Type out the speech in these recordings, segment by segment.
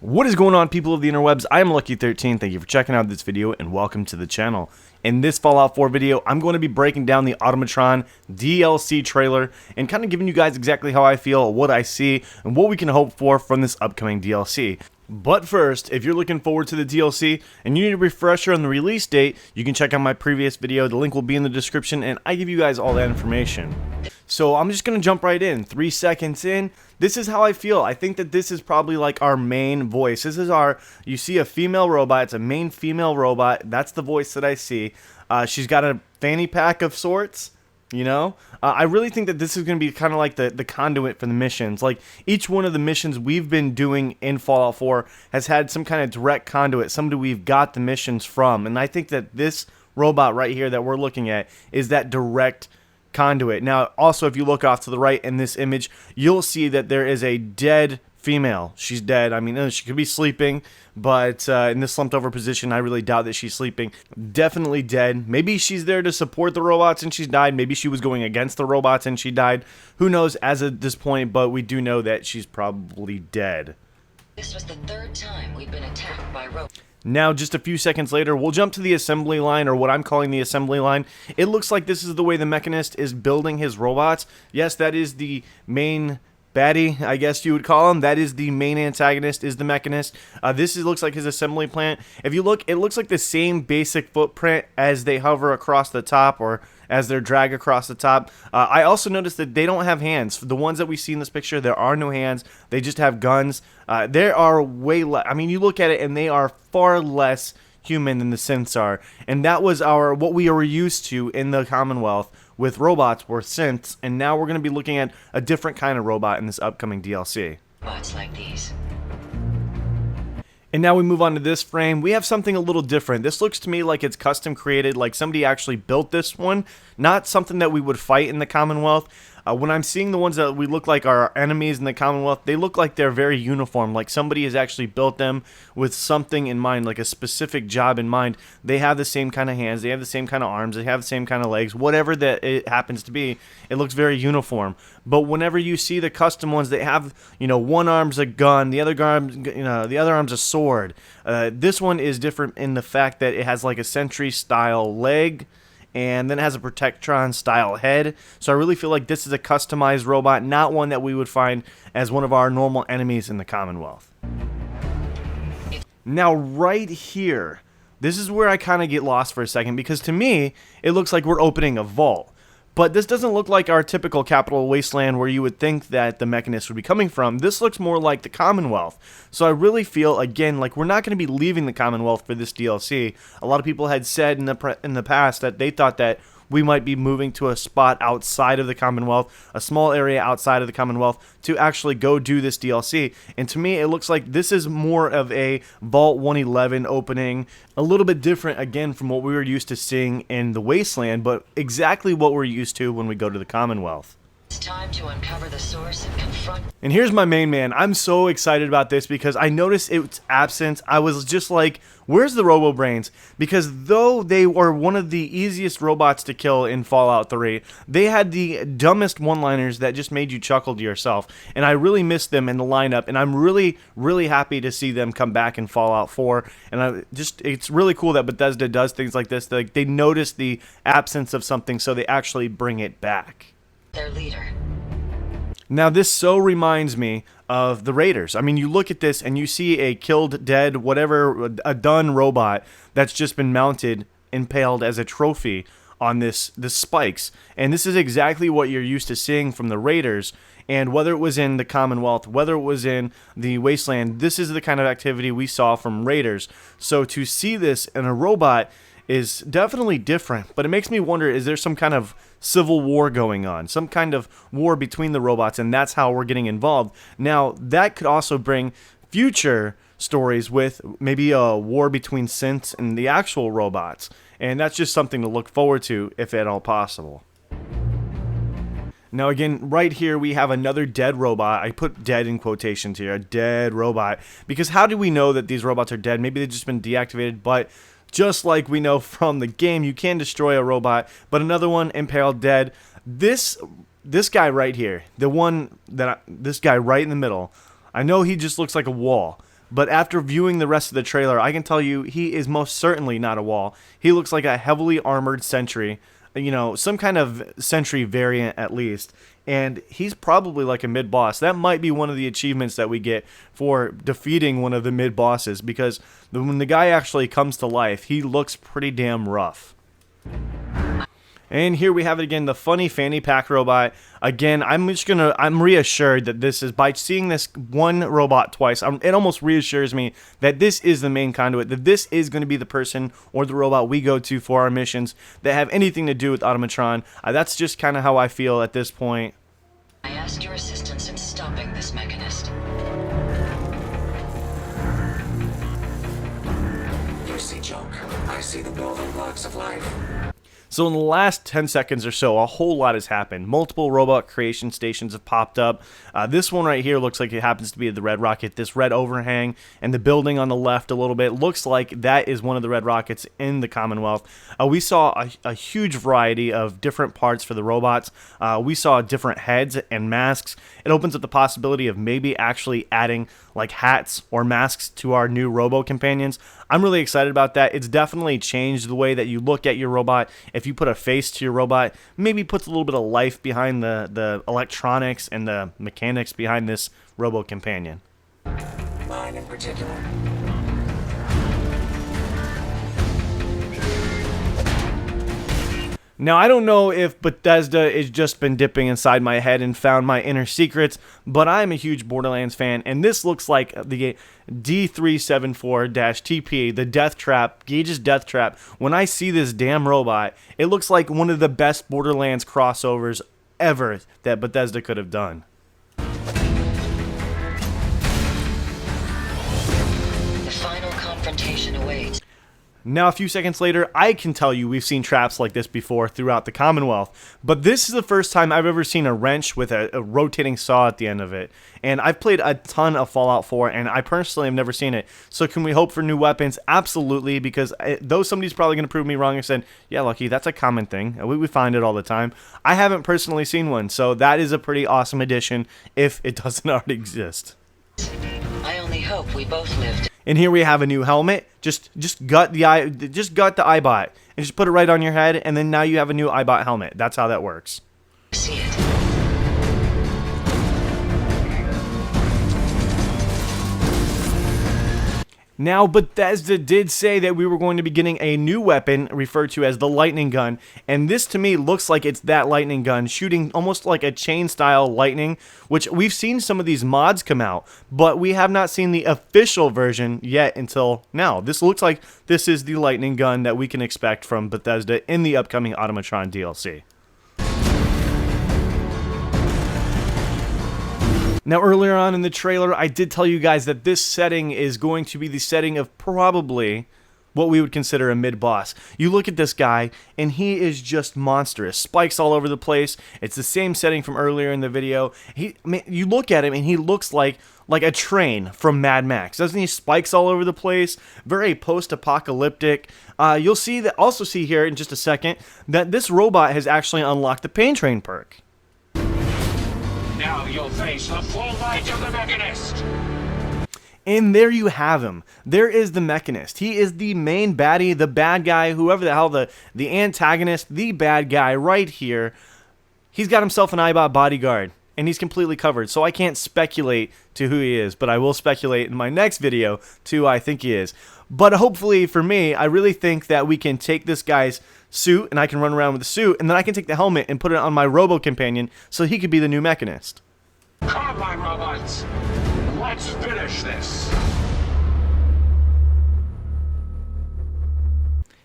What is going on, people of the interwebs? I am Lucky13. Thank you for checking out this video and welcome to the channel. In this Fallout 4 video, I'm going to be breaking down the Automatron DLC trailer and kind of giving you guys exactly how I feel, what I see, and what we can hope for from this upcoming DLC. But first, if you're looking forward to the DLC and you need a refresher on the release date, you can check out my previous video. The link will be in the description and I give you guys all that information. So I'm just going to jump right in. 3 seconds in, this is how I feel. I think that this is probably like our main voice. This is you see a female robot. It's a main female robot. That's the voice that I see. She's got a fanny pack of sorts. You know, I really think that this is going to be kind of like the conduit for the missions. Like each one of the missions we've been doing in Fallout 4 has had some kind of direct conduit, somebody we've got the missions from. And I think that this robot right here that we're looking at is that direct conduit. Now, also, if you look off to the right in this image, you'll see that there is a dead female. She's dead. I mean, she could be sleeping, but in this slumped over position, I really doubt that she's sleeping. Definitely dead. Maybe she's there to support the robots and she's died. Maybe she was going against the robots and she died. Who knows as of this point, but we do know that she's probably dead. This was the third time we've been attacked by robots. Now, just a few seconds later, we'll jump to the assembly line, or what I'm calling the assembly line. It looks like this is the way the Mechanist is building his robots. Yes, that is the main baddie, I guess you would call him. That is the main antagonist, is the Mechanist. Looks like his assembly plant. If you look, it looks like the same basic footprint as they hover across the top, or as they're dragged across the top. I also noticed that they don't have hands. For the ones that we see in this picture, there are no hands. They just have guns. There are way less. I mean, you look at it, and they are far less human than the synths are. And that was what we were used to in the Commonwealth with robots were synths, and now we're going to be looking at a different kind of robot in this upcoming DLC. Bots like these. And now we move on to this frame. We have something a little different. This looks to me like it's custom created, like somebody actually built this one, not something that we would fight in the Commonwealth. When I'm seeing the ones that we look like our enemies in the Commonwealth, they look like they're very uniform, like somebody has actually built them with something in mind, like a specific job in mind. They have the same kind of hands, they have the same kind of arms, they have the same kind of legs, whatever that it happens to be, it looks very uniform. But whenever you see the custom ones, they have, one arm's a gun, the other arm's a sword. This one is different in the fact that it has like a sentry-style leg, and then it has a Protectron style head. So I really feel like this is a customized robot, not one that we would find as one of our normal enemies in the Commonwealth. Now right here, this is where I kind of get lost for a second, because to me it looks like we're opening a vault. But this doesn't look like our typical capital wasteland where you would think that the Mechanist would be coming from. This looks more like the Commonwealth. So I really feel, again, like we're not going to be leaving the Commonwealth for this DLC. A lot of people had said in the past that they thought that we might be moving to a spot outside of the Commonwealth, a small area outside of the Commonwealth, to actually go do this DLC. And to me, it looks like this is more of a Vault 111 opening, a little bit different, again, from what we were used to seeing in the Wasteland, but exactly what we're used to when we go to the Commonwealth. It's time to uncover the source and confront. And here's my main man. I'm so excited about this because I noticed its absence. I was just like, where's the RoboBrains? Because though they were one of the easiest robots to kill in Fallout 3, they had the dumbest one-liners that just made you chuckle to yourself. And I really missed them in the lineup, and I'm really, really happy to see them come back in Fallout 4. And it's really cool that Bethesda does things like this. They notice the absence of something, so they actually bring it back. Their leader. Now, this so reminds me of the Raiders. I mean, you look at this and you see a killed, dead, whatever, a done robot that's just been mounted, impaled as a trophy on this spikes. And this is exactly what you're used to seeing from the Raiders. And whether it was in the Commonwealth, whether it was in the Wasteland, this is the kind of activity we saw from Raiders. So to see this in a robot is definitely different, but it makes me wonder, is there some kind of civil war going on, some kind of war between the robots, and that's how we're getting involved. Now, that could also bring future stories with maybe a war between synths and the actual robots, and that's just something to look forward to if at all possible. Now again, right here we have another dead robot. I put dead in quotations here, a dead robot, because how do we know that these robots are dead? Maybe they've just been deactivated, but just like we know from the game, you can destroy a robot, but another one impaled, dead. This guy right here, this guy right in the middle, I know he just looks like a wall, but after viewing the rest of the trailer, I can tell you he is most certainly not a wall. He looks like a heavily armored sentry, you know, some kind of sentry variant at least, and he's probably like a mid-boss. That might be one of the achievements that we get for defeating one of the mid-bosses, because when the guy actually comes to life, he looks pretty damn rough. And here we have it again, the funny fanny pack robot. Again, I'm reassured that this is, by seeing this one robot twice, it almost reassures me that this is the main conduit, that this is going to be the person or the robot we go to for our missions that have anything to do with Automatron. That's just kind of how I feel at this point. I ask your assistance in stopping this mechanist. You see junk. I see the building blocks of life. So in the last 10 seconds or so, a whole lot has happened. Multiple robot creation stations have popped up. This one right here looks like it happens to be the Red Rocket. This red overhang and the building on the left a little bit looks like that is one of the Red Rockets in the Commonwealth. We saw a huge variety of different parts for the robots. We saw different heads and masks. It opens up the possibility of maybe actually adding like hats or masks to our new robo companions. I'm really excited about that. It's definitely changed the way that you look at your robot. If you put a face to your robot, maybe puts a little bit of life behind the electronics and the mechanics behind this robo companion. Mine in particular. Now, I don't know if Bethesda has just been dipping inside my head and found my inner secrets, but I'm a huge Borderlands fan, and this looks like the D374-TP, the Death Trap, Gage's Death Trap. When I see this damn robot, it looks like one of the best Borderlands crossovers ever that Bethesda could have done. The final confrontation awaits. Now, a few seconds later, I can tell you we've seen traps like this before throughout the Commonwealth, but this is the first time I've ever seen a wrench with a rotating saw at the end of it. And I've played a ton of Fallout 4, and I personally have never seen it. So can we hope for new weapons? Absolutely, because though somebody's probably going to prove me wrong and said, yeah, Lucky, that's a common thing. We find it all the time. I haven't personally seen one, so that is a pretty awesome addition if it doesn't already exist. I only hope we both lived. And here we have a new helmet. Just gut the Eyebot and just put it right on your head, and then now you have a new Eyebot helmet. That's how that works. See it. Now, Bethesda did say that we were going to be getting a new weapon referred to as the lightning gun, and this to me looks like it's that lightning gun shooting almost like a chain style lightning, which we've seen some of these mods come out, but we have not seen the official version yet until now. This looks like this is the lightning gun that we can expect from Bethesda in the upcoming Automatron DLC. Now, earlier on in the trailer, I did tell you guys that this setting is going to be the setting of probably what we would consider a mid-boss. You look at this guy, and he is just monstrous. Spikes all over the place. It's the same setting from earlier in the video. You look at him, and he looks like a train from Mad Max. Doesn't he? Spikes all over the place. Very post-apocalyptic. You'll also see here in just a second that this robot has actually unlocked the Pain Train perk. Now you'll face the full might of the Mechanist! And there you have him. There is the Mechanist. He is the main baddie, the bad guy, whoever the hell, the antagonist, the bad guy right here. He's got himself an Eyebot bodyguard, and he's completely covered, so I can't speculate to who he is, but I will speculate in my next video to who I think he is. But hopefully for me, I really think that we can take this guy's suit, and I can run around with the suit, and then I can take the helmet and put it on my Robo Companion so he could be the new Mechanist. Come on, my robots! Let's finish this!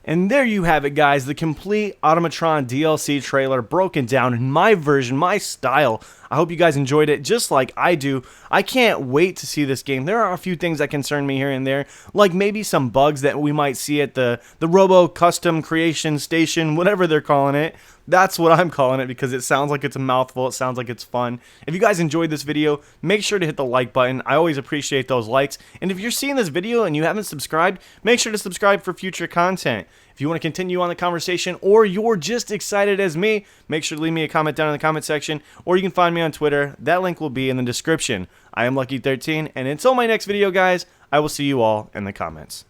And there you have it, guys, the complete Automatron DLC trailer broken down in my version, my style. I hope you guys enjoyed it just like I do. I can't wait to see this game. There are a few things that concern me here and there, like maybe some bugs that we might see at the Robo Custom Creation Station, whatever they're calling it. That's what I'm calling it because it sounds like it's a mouthful. It sounds like it's fun. If you guys enjoyed this video, make sure to hit the like button. I always appreciate those likes. And if you're seeing this video and you haven't subscribed, make sure to subscribe for future content. If you want to continue on the conversation or you're just excited as me, make sure to leave me a comment down in the comment section, or you can find me me on Twitter. That link will be in the description. I am Lucky13, and until my next video, guys, I will see you all in the comments.